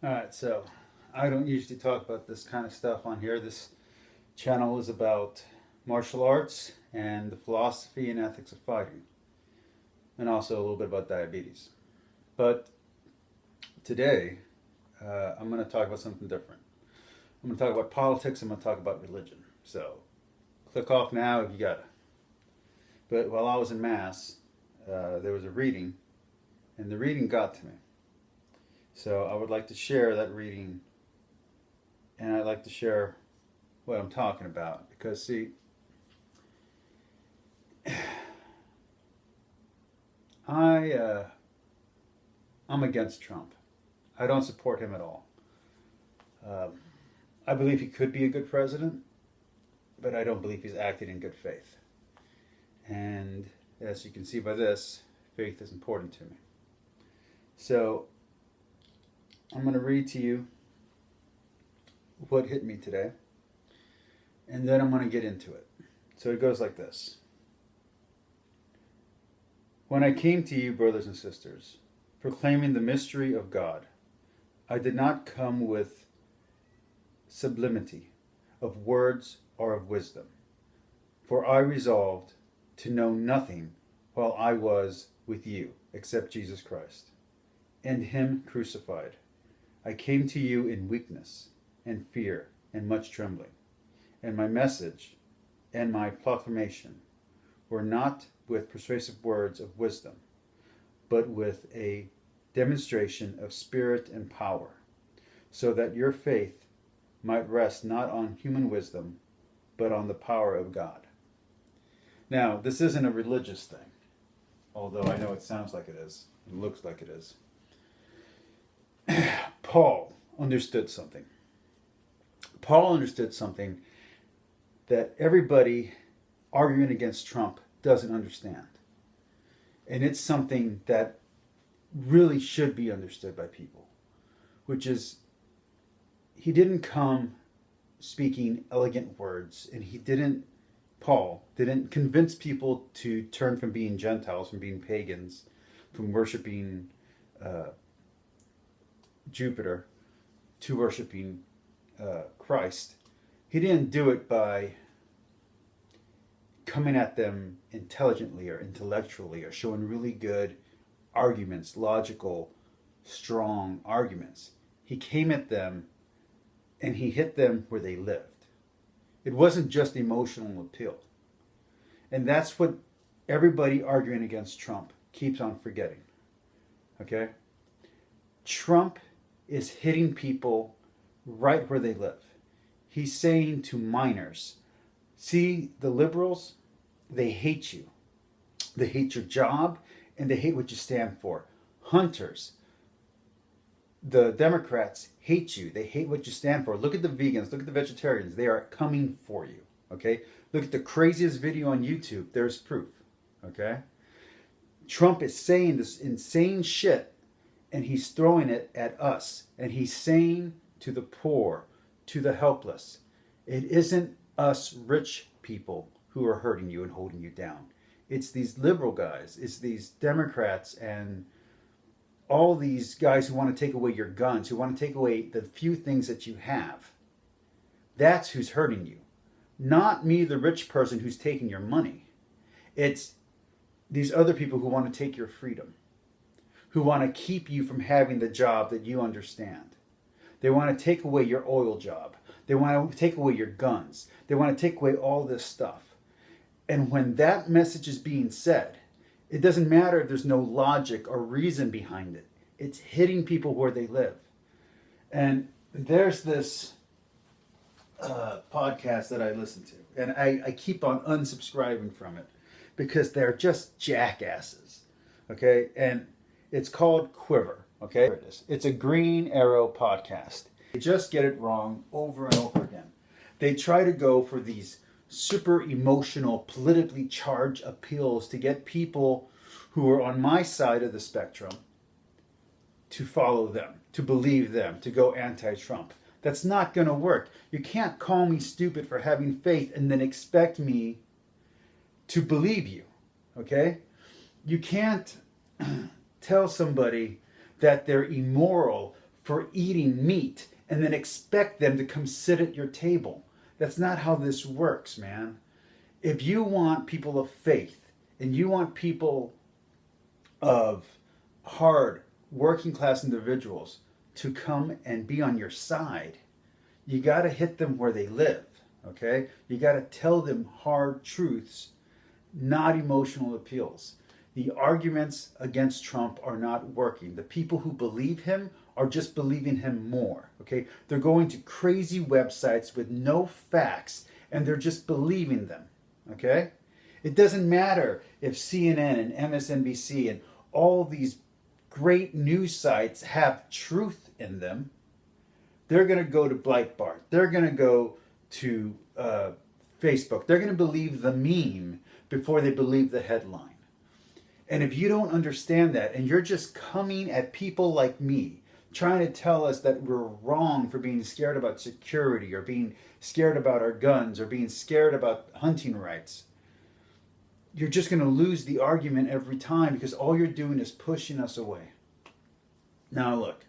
Alright, so I don't usually talk about this kind of stuff on here. This channel is about martial arts and the philosophy and ethics of fighting, and also a little bit about diabetes. But today, I'm going to talk about something different. I'm going to talk about politics. I'm going to talk about religion. So click off now if you got it. But while I was in Mass, there was a reading, and the reading got to me. So I would like to share that reading, and I'd like to share what I'm talking about. Because, see, I'm against Trump. I don't support him at all. I believe he could be a good president, but I don't believe he's acting in good faith. And as you can see by this, faith is important to me. So I'm going to read to you what hit me today, and then I'm going to get into it. So it goes like this. When I came to you, brothers and sisters, proclaiming the mystery of God, I did not come with sublimity of words or of wisdom, for I resolved to know nothing while I was with you except Jesus Christ, and him crucified. I came to you in weakness and fear and much trembling, and my message and my proclamation were not with persuasive words of wisdom, but with a demonstration of spirit and power, so that your faith might rest not on human wisdom, but on the power of God. Now, this isn't a religious thing, although I know it sounds like it is, it looks like it is. Paul understood something. Paul understood something that everybody arguing against Trump doesn't understand. And it's something that really should be understood by people, which is he didn't come speaking elegant words, and Paul didn't convince people to turn from being Gentiles, from being pagans, from worshiping Jupiter to worshiping Christ. He didn't do it by coming at them intelligently or intellectually or showing really good arguments, logical, strong arguments. He came at them and he hit them where they lived. It wasn't just emotional appeal. And that's what everybody arguing against Trump keeps on forgetting. Okay? Trump is hitting people right where they live. He's saying to minors, see, the liberals, they hate you. They hate your job, and they hate what you stand for. Hunters, the Democrats hate you. They hate what you stand for. Look at the vegans. Look at the vegetarians. They are coming for you. Okay? Look at the craziest video on YouTube. There's proof. Okay? Trump is saying this insane shit, and he's throwing it at us. And he's saying to the poor, to the helpless, it isn't us rich people who are hurting you and holding you down. It's these liberal guys. It's these Democrats and all these guys who want to take away your guns, who want to take away the few things that you have. That's who's hurting you. Not me, the rich person who's taking your money. It's these other people who want to take your freedom, who want to keep you from having the job that you understand. They want to take away your oil job. They want to take away your guns. They want to take away all this stuff. And when that message is being said, it doesn't matter if there's no logic or reason behind it. It's hitting people where they live. And there's this podcast that I listen to, and I keep on unsubscribing from it because they're just jackasses. Okay? And it's called Quiver. Okay? There it is. It's a Green Arrow podcast. They just get it wrong over and over again. They try to go for these super emotional, politically charged appeals to get people who are on my side of the spectrum to follow them, to believe them, to go anti-Trump. That's not going to work. You can't call me stupid for having faith and then expect me to believe you. Okay? You can't tell somebody that they're immoral for eating meat and then expect them to come sit at your table. That's not how this works, man. If you want people of faith and you want people of hard working class individuals to come and be on your side, you got to hit them where they live, okay? You got to tell them hard truths, not emotional appeals. The arguments against Trump are not working. The people who believe him are just believing him more, okay? They're going to crazy websites with no facts and they're just believing them, okay? It doesn't matter if CNN and MSNBC and all these great news sites have truth in them. They're going to go to Breitbart. They're going to go to Facebook. They're going to believe the meme before they believe the headline. And if you don't understand that, and you're just coming at people like me, trying to tell us that we're wrong for being scared about security or being scared about our guns or being scared about hunting rights, you're just going to lose the argument every time because all you're doing is pushing us away. Now look,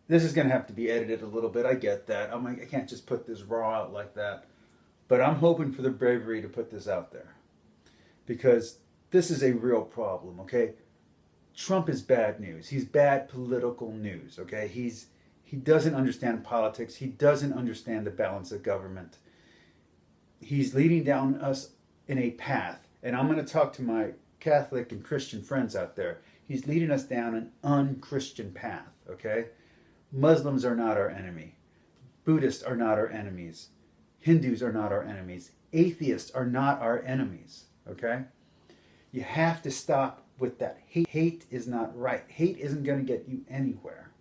this is going to have to be edited a little bit. I get that. I can't just put this raw out like that. But I'm hoping for the bravery to put this out there because this is a real problem, okay? Trump is bad news. He's bad political news, okay? He doesn't understand politics. He doesn't understand the balance of government. He's leading down us in a path, and I'm going to talk to my Catholic and Christian friends out there. He's leading us down an unchristian path, okay? Muslims are not our enemy. Buddhists are not our enemies. Hindus are not our enemies. Atheists are not our enemies, okay? You have to stop with that. Hate is not right. Hate isn't going to get you anywhere.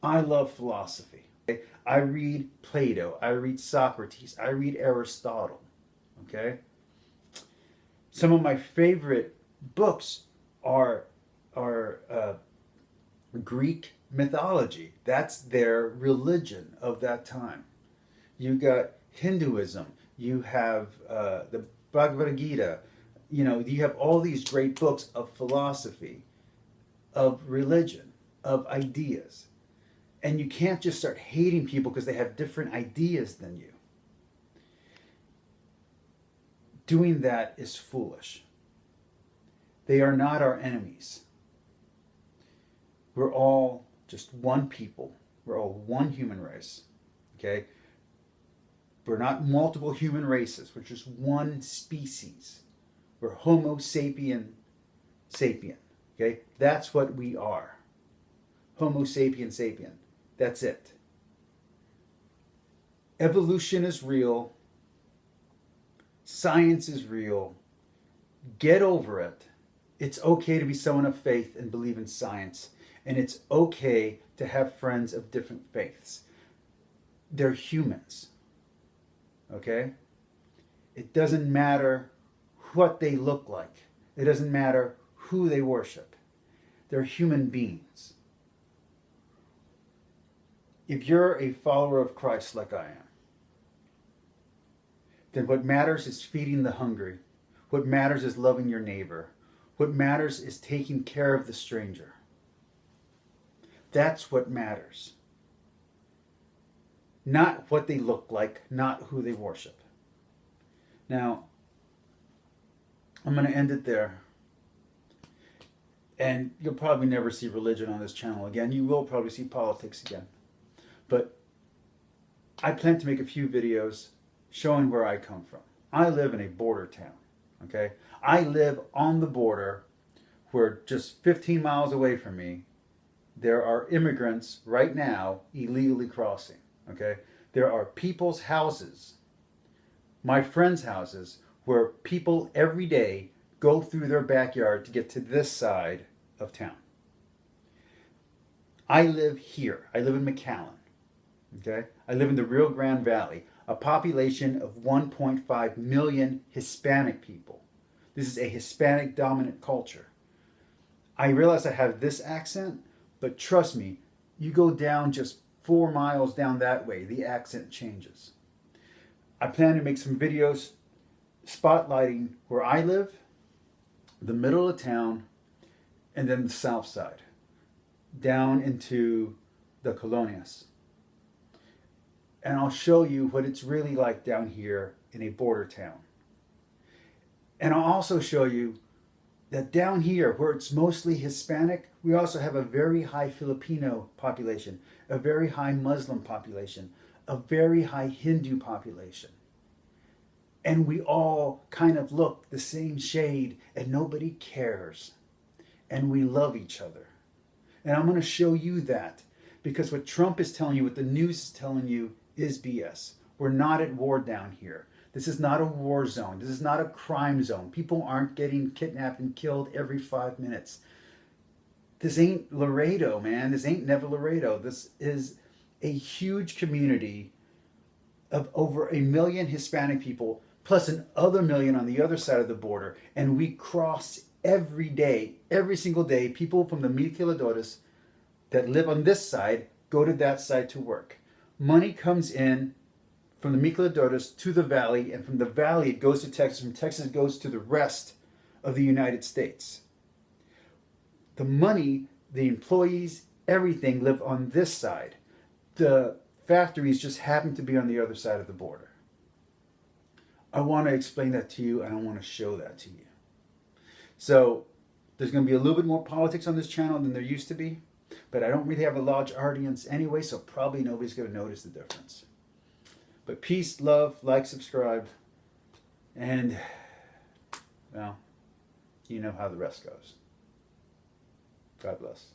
I love philosophy. Okay? I read Plato. I read Socrates. I read Aristotle. Okay? Some of my favorite books are Greek mythology. That's their religion of that time. You got Hinduism. You have the Bhagavad Gita. You know, you have all these great books of philosophy, of religion, of ideas. And you can't just start hating people because they have different ideas than you. Doing that is foolish. They are not our enemies. We're all just one people. We're all one human race. Okay? We're not multiple human races. We're just one species. We're Homo sapien sapien. Okay? That's what we are. Homo sapien sapien. That's it. Evolution is real. Science is real. Get over it. It's okay to be someone of faith and believe in science. And it's okay to have friends of different faiths. They're humans. Okay? It doesn't matter what they look like. It doesn't matter who they worship. They're human beings. If you're a follower of Christ like I am, then what matters is feeding the hungry. What matters is loving your neighbor. What matters is taking care of the stranger. That's what matters. Not what they look like, not who they worship. Now, I'm going to end it there. And you'll probably never see religion on this channel again. You will probably see politics again. But I plan to make a few videos showing where I come from. I live in a border town, okay? I live on the border where just 15 miles away from me, there are immigrants right now illegally crossing, okay? There are people's houses, my friends' houses, where people every day go through their backyard to get to this side of town. I live here. I live in McAllen. Okay? I live in the Rio Grande Valley, a population of 1.5 million Hispanic people. This is a Hispanic dominant culture. I realize I have this accent, but trust me, you go down just 4 miles down that way, the accent changes. I plan to make some videos spotlighting where I live, the middle of town, and then the south side. down into the colonias. And I'll show you what it's really like down here in a border town. And I'll also show you that down here, where it's mostly Hispanic, we also have a very high Filipino population, a very high Muslim population, a very high Hindu population. And we all kind of look the same shade and nobody cares. And we love each other. And I'm going to show you that, because what Trump is telling you, what the news is telling you, is BS. We're not at war down here. This is not a war zone. This is not a crime zone. People aren't getting kidnapped and killed every 5 minutes. This ain't Laredo, man. This ain't never Laredo. This is a huge community of over 1 million Hispanic people, plus another million on the other side of the border. And we cross every day, every single day. People from the maquiladoras that live on this side go to that side to work. Money comes in from the maquiladoras to the valley, and from the valley it goes to Texas. From Texas it goes to the rest of the United States. The money, the employees, everything live on this side. The factories just happen to be on the other side of the border. I want to explain that to you, and I want to show that to you. So there's going to be a little bit more politics on this channel than there used to be, but I don't really have a large audience anyway, so probably nobody's going to notice the difference. But peace, love, like, subscribe, and, well, you know how the rest goes. God bless.